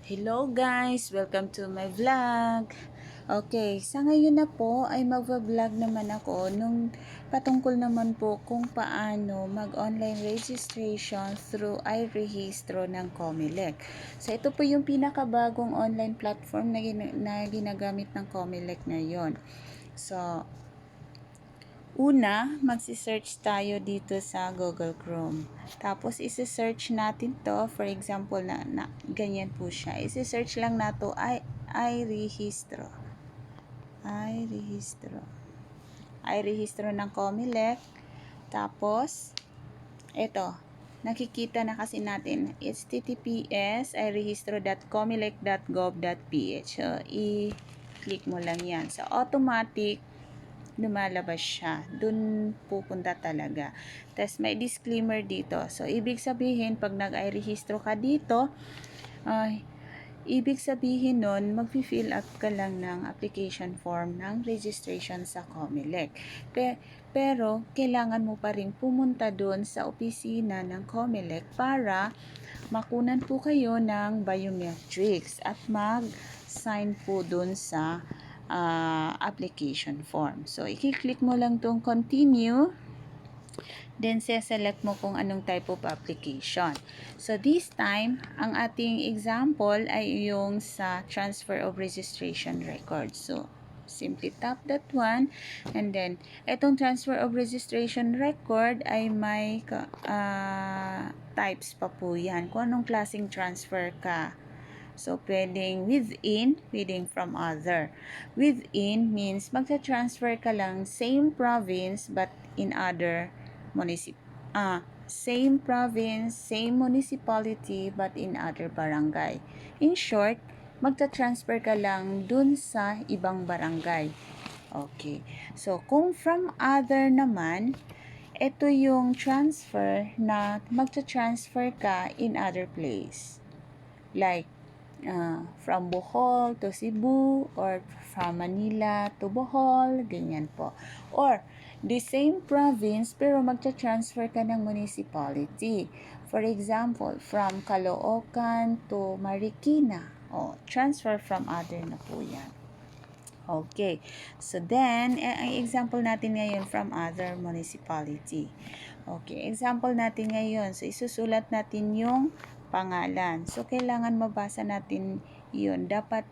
Hello guys! Welcome to my vlog! Okay, sa ngayon na po ay magva-vlog naman ako nung patungkol naman po kung paano mag-online registration through iRehistro ng Comelec. So ito po yung pinakabagong online platform na ginagamit ng Comelec ngayon. So, una, magsi-search tayo dito sa Google Chrome. Tapos, isi-search natin to. For example, na ganyan po siya. Isi-search lang nato iRehistro. iRehistro ng Comelec. Tapos, ito. Nakikita na kasi natin. https irehistro.comelec.gov.ph. So, i-click mo lang yan. So, automatic lumalabas siya. Dun pupunta talaga. Tapos may disclaimer dito. So, ibig sabihin, pag nag-i-rehistro ka dito, ibig sabihin nun, mag-fill up ka lang ng application form ng registration sa Comelec. Pero, kailangan mo pa rin pumunta dun sa opisina ng Comelec para makunan po kayo ng biometrics at mag-sign po dun sa application form. So, i-click mo lang tong continue. Then, select mo kung anong type of application. So, this time, ang ating example ay yung sa transfer of registration record. So, simply tap that one. And then, itong transfer of registration record ay may types pa po yan. Kung anong klaseng transfer ka. So, pwedeng within, pwedeng from other. Within means magta-transfer ka lang same province but in other same province, same municipality but in other barangay. In short, magta-transfer ka lang dun sa ibang barangay. Okay. So, kung from other naman, ito yung transfer na magta-transfer ka in other place. Like, from Bohol to Cebu or from Manila to Bohol, ganyan po. Or, the same province pero magta-transfer ka ng municipality. For example, from Caloocan to Marikina. Transfer from other na po yan. Okay. So then, ang example natin ngayon from other municipality. Okay. Example natin ngayon. So, isusulat natin yung pangalan. So, kailangan mabasa natin yun. Dapat,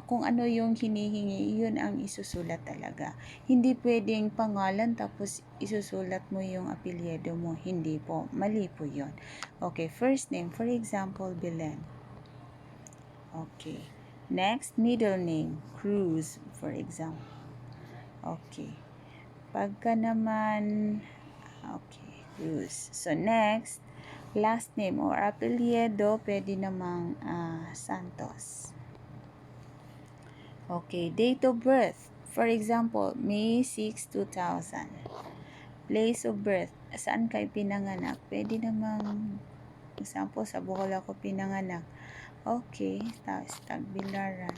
kung ano yung hinihingi, yun ang isusulat talaga. Hindi pwedeng pangalan tapos isusulat mo yung apelyido mo. Hindi po. Mali po yun. Okay. First name. For example, Belen. Okay. Next, middle name, Cruz, for example. Okay. Pagka naman, okay, Cruz. So, next, last name or apelyido, pwede namang Santos. Okay, date of birth. For example, May 6, 2000. Place of birth, saan kayo pinanganak? Pwede namang, example, sa Bohol ako pinanganak. Okay, tapos Tagbilaran.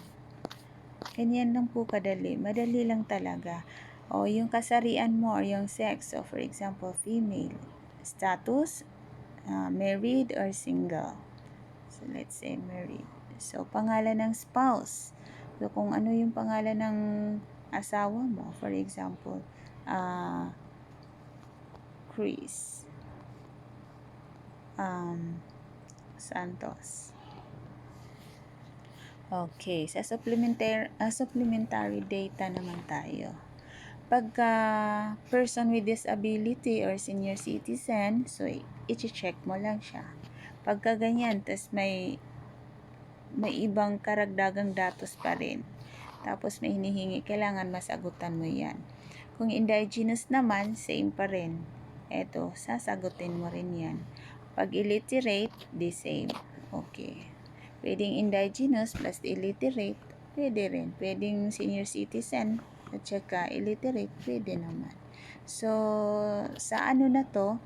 Ganyan lang po kadali. Madali lang talaga. O yung kasarian mo or yung sex. So, for example, female. Status, married or single. So, let's say married. So, pangalan ng spouse. So, kung ano yung pangalan ng asawa mo. For example, Chris Santos. Okay, sa supplementary data naman tayo. Pagka person with disability or senior citizen, so i-check mo lang siya. Pagka ganyan, tas may ibang karagdagang datos pa rin. Tapos may hinihingi, kailangan masagutan mo yan. Kung indigenous naman, same pa rin. Eto, sasagutin mo rin yan. Pag illiterate, the same. Okay. Pwedeng indigenous plus illiterate, pwede rin. Pwedeng senior citizen at saka illiterate, pwede naman. So, sa ano na to,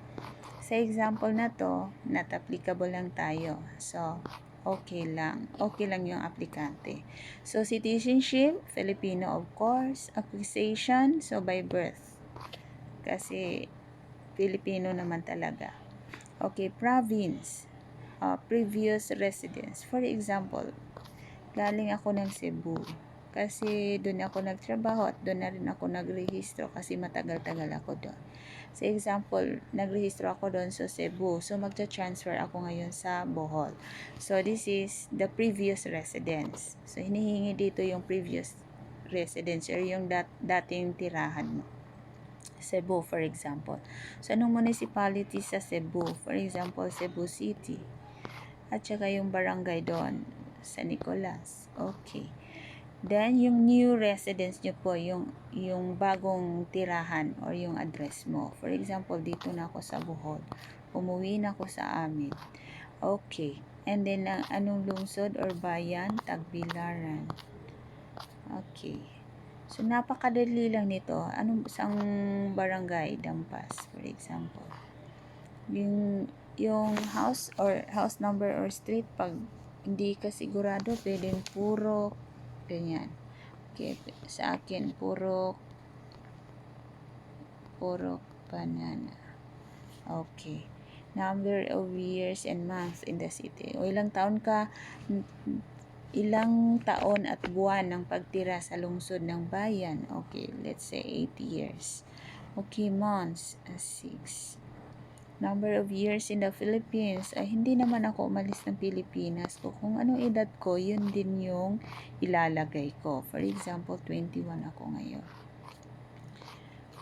sa example na to, not applicable lang tayo. So, okay lang. Okay lang yung aplikante. So, citizenship, Filipino of course. Acquisition, so by birth. Kasi, Filipino naman talaga. Okay, province. previous residence. For example, galing ako ng Cebu. Kasi doon ako nagtrabaho at doon na rin ako nagrehistro kasi matagal-tagal ako doon. Sa example, nagrehistro ako doon sa Cebu. So, magta-transfer ako ngayon sa Bohol. So, this is the previous residence. So, hinihingi dito yung previous residence or yung dating tirahan mo. Cebu, for example. So, anong municipality sa Cebu? For example, Cebu City. At saka yung barangay doon, San Nicolas. Okay. Then, yung new residence nyo po, yung bagong tirahan or yung address mo. For example, dito na ako sa Bohol. Umuwi na ako sa amin. Okay. And then, anong lungsod or bayan? Tagbilaran. Okay. So, napakadali lang nito. Anong isang barangay? Dampas, for example. Yung house or house number or street, pag hindi ka sigurado, pwedeng puro ganyan. Okay, sa akin puro banana. Okay. Number of years and months in the city. O ilang taon at buwan ng pagtira sa lungsod ng bayan. Okay, let's say 8 years. Okay, months, 6. Number of years in the Philippines. Hindi naman ako umalis ng Pilipinas. Kung anong edad ko, yun din yung ilalagay ko. For example, 21 ako ngayon.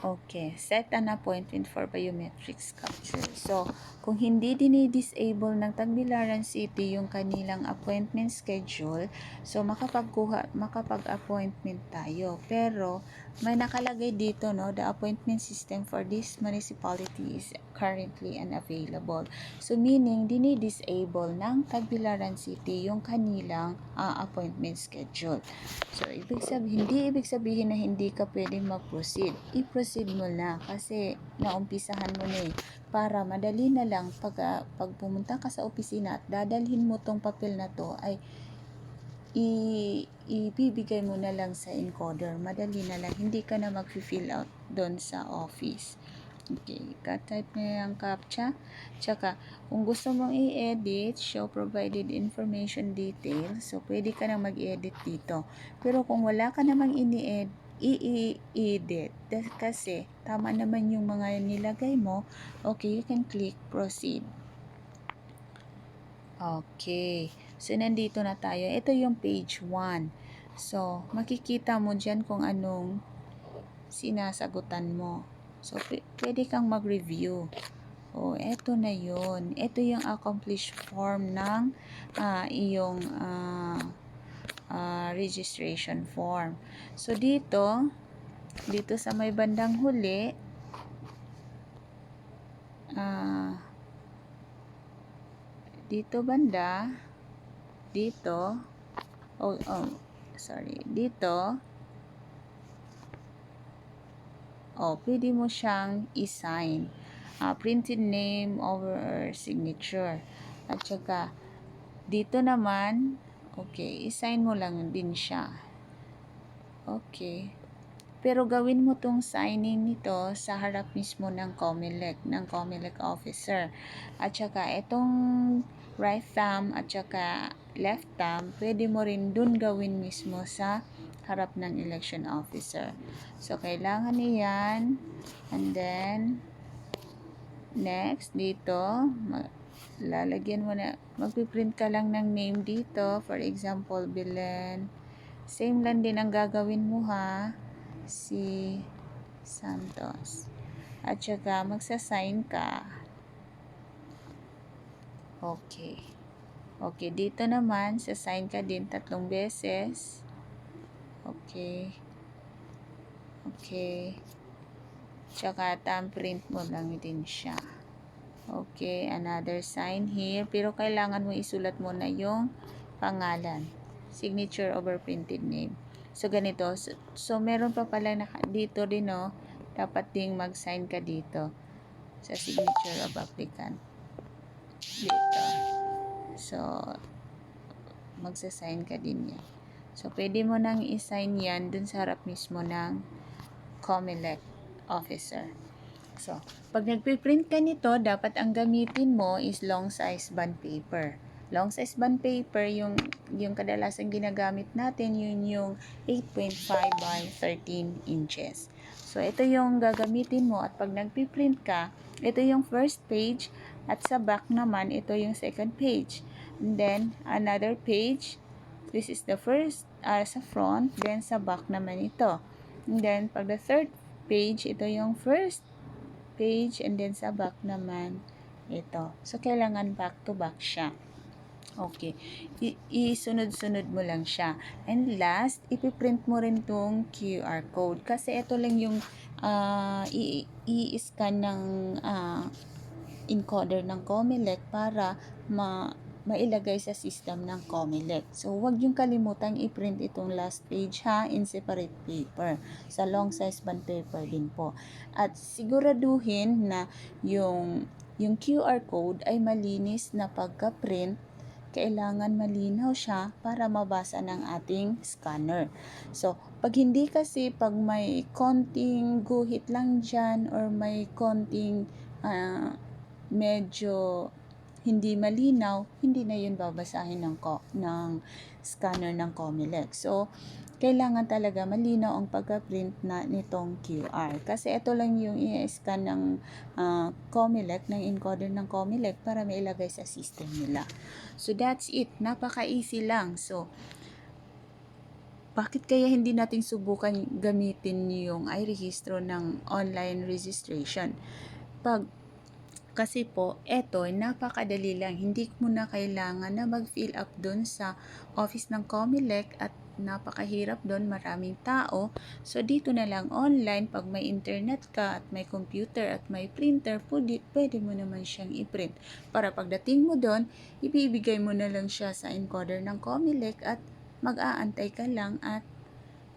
Okay, set an appointment for biometrics capture. So, kung hindi dinidisable ng Tagbilaran City yung kanilang appointment schedule, so makapag-appointment tayo. Pero, may nakalagay dito, no, the appointment system for this municipality is currently unavailable. So, meaning, dinidisable ng Tagbilaran City yung kanilang appointment schedule. So, hindi ibig sabihin na hindi ka pwedeng mag-proceed. I-proceed mo na kasi naumpisahan mo na para madali na lang pag pumunta ka sa opisina at dadalhin mo tong papel na to ay ibibigay mo na lang sa encoder. Madali na lang. Hindi ka na mag-fill out doon sa office. Okay, type na yung CAPTCHA. Tsaka, kung gusto mong i-edit, show provided information details. So, pwede ka na mag-edit dito. Pero kung wala ka namang i-edit, kasi tama naman yung mga nilagay mo, okay, you can click proceed. Okay. So, nandito na tayo. Ito yung page 1. So, makikita mo dyan kung anong sinasagutan mo. So, pwede kang mag-review. Eto na yun. Ito yung accomplished form ng iyong registration form. So, dito sa may bandang huli, dito, pwede mo siyang i-sign. Printed name over signature. At saka, dito naman, okay, i-sign mo lang din siya. Okay. Pero gawin mo tong signing nito sa harap mismo ng COMELEC officer. At saka, itong right thumb at saka left thumb, pwede mo rin dun gawin mismo sa harap ng election officer. So, kailangan niyan. And then, next, dito, lalagyan mo na, magpiprint ka lang ng name dito. For example, Belen. Same lang din ang gagawin mo ha. Si Santos. At saka, magsasign ka. Okay. Okay, dito naman, sasign ka din 3 beses. Okay. Okay. Tsaka, thumbprint mo lang din siya. Okay, another sign here. Pero kailangan mo isulat mo na yung pangalan. Signature over printed name. So, ganito. So, meron pa pala dito din, no? Dapat ding mag-sign ka dito sa signature of applicant. Dito. So, magsasign ka din yan. So, pwede mo nang i-sign yan dun sa harap mismo ng COMELEC officer. So, pag nagpiprint ka nito, dapat ang gamitin mo is long size bond paper. Long size bond paper, yung kadalasan ginagamit natin, yun yung 8.5 by 13 inches. So, ito yung gagamitin mo at pag nagpiprint ka, ito yung first page at sa back naman, ito yung second page. And then, another page, this is the first sa front, then sa back naman ito. And then, pag the third page, ito yung first page, and then sa back naman ito. So, kailangan back to back siya. Okay. Isunod-sunod mo lang siya. And last, ipiprint mo rin tong QR code. Kasi ito lang yung i-scan ng encoder ng Comelec para mailagay sa system ng Comelec. So, huwag yung kalimutang i-print itong last page ha, in separate paper. Sa long size bond paper din po. At siguraduhin na yung QR code ay malinis na pagka-print. Kailangan malinaw siya para mabasa ng ating scanner. So, pag hindi kasi, pag may konting guhit lang dyan or may konting medyo hindi malinaw, hindi na yun babasahin ng scanner ng Comelec. So, kailangan talaga malinaw ang pagka-print na nitong QR. Kasi ito lang yung i-scan ng Comelec, ng encoder ng Comelec para mailagay sa system nila. So, that's it. Napaka-easy lang. So, bakit kaya hindi natin subukan gamitin yung iRehistro ng online registration? Kasi po, eto, napakadali lang. Hindi mo na kailangan na mag-fill up dun sa office ng Comelec at napakahirap dun, maraming tao. So, dito na lang online, pag may internet ka at may computer at may printer, pwede mo naman siyang i-print. Para pagdating mo dun, ibibigay mo na lang siya sa encoder ng Comelec at mag-aantay ka lang at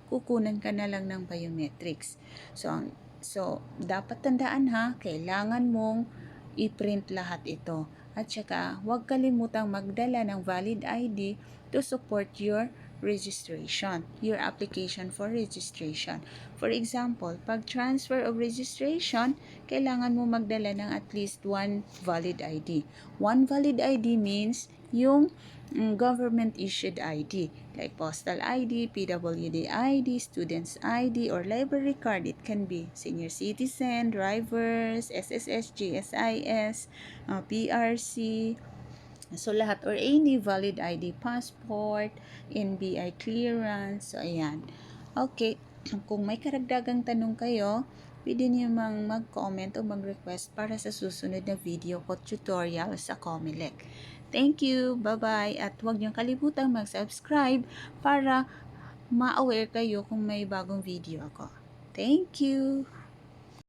kukunan ka na lang ng biometrics. So, dapat tandaan ha, kailangan mong i-print lahat ito. At saka, huwag kalimutang magdala ng valid ID to support your registration, your application for registration. For example, pag transfer of registration, kailangan mo magdala ng at least one valid ID. One valid ID means yung government issued ID like postal ID, PWD ID, student's ID, or library card. It can be senior citizen, drivers, SSS, GSIS, PRC, so lahat, or any valid ID, passport, NBI clearance. So ayan. Okay, kung may karagdagang tanong kayo, pwede niyo mag-comment o mag-request para sa susunod na video ko tutorial sa Comelec. Thank you, bye-bye, at huwag niyong kalimutang mag-subscribe para ma-aware kayo kung may bagong video ako. Thank you!